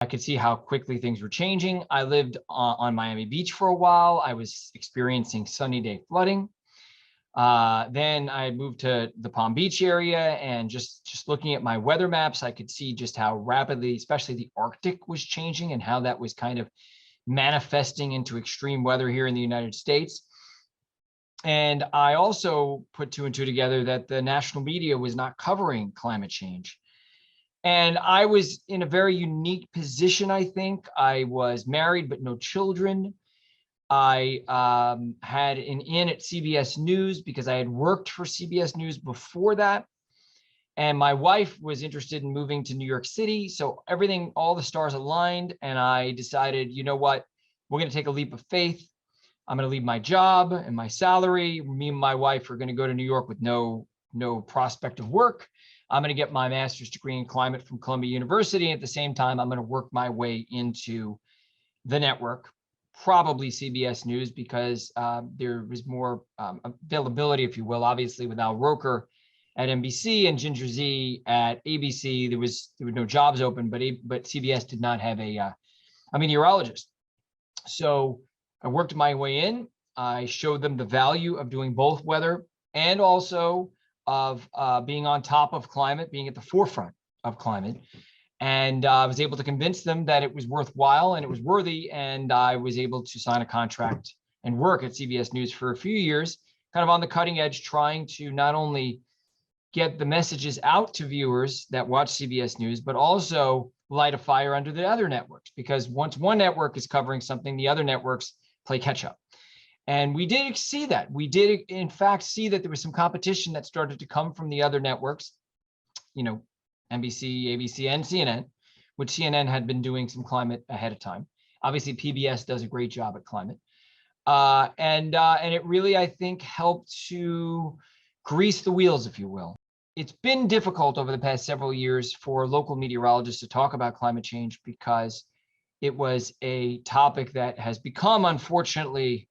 I could see how quickly things were changing. I lived on Miami Beach for a while. I was experiencing sunny day flooding. Then I moved to the Palm Beach area, and just looking at my weather maps, I could see just how rapidly, especially the Arctic, was changing and how that was kind of manifesting into extreme weather here in the United States. And I also put two and two together that the national media was not covering climate change. And I was in a very unique position, I think. I was married, but no children. I had an in at CBS News because I had worked for CBS News before that. And my wife was interested in moving to New York City. So everything, all the stars aligned. And I decided, you know what, we're going to take a leap of faith. I'm going to leave my job and my salary. Me and my wife are going to go to New York with no prospect of work. I'm going to get my master's degree in climate from Columbia University. At the same time, I'm going to work my way into the network, probably CBS News, because there was more availability, if you will. Obviously, with Al Roker at NBC and Ginger Z at ABC, there were no jobs open, but CBS did not have a meteorologist. So I worked my way in. I showed them the value of doing both weather and also of being on top of climate, being at the forefront of climate. And I was able to convince them that it was worthwhile and it was worthy. And I was able to sign a contract and work at CBS News for a few years, kind of on the cutting edge, trying to not only get the messages out to viewers that watch CBS News, but also light a fire under the other networks. Because once one network is covering something, the other networks play catch up. And we did see that. We did, in fact, see that there was some competition that started to come from the other networks, NBC, ABC, and CNN, which CNN had been doing some climate ahead of time. Obviously, PBS does a great job at climate. And it really, I think, helped to grease the wheels, if you will. It's been difficult over the past several years for local meteorologists to talk about climate change because it was a topic that has become, unfortunately,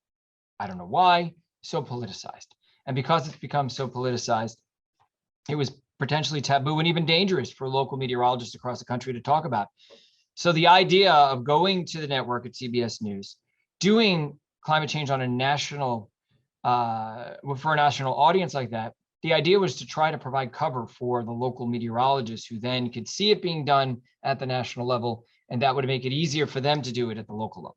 I don't know why, so politicized. And because it's become so politicized, it was potentially taboo and even dangerous for local meteorologists across the country to talk about. So the idea of going to the network at CBS News, doing climate change on a national, for a national audience like that, the idea was to try to provide cover for the local meteorologists who then could see it being done at the national level, and that would make it easier for them to do it at the local level.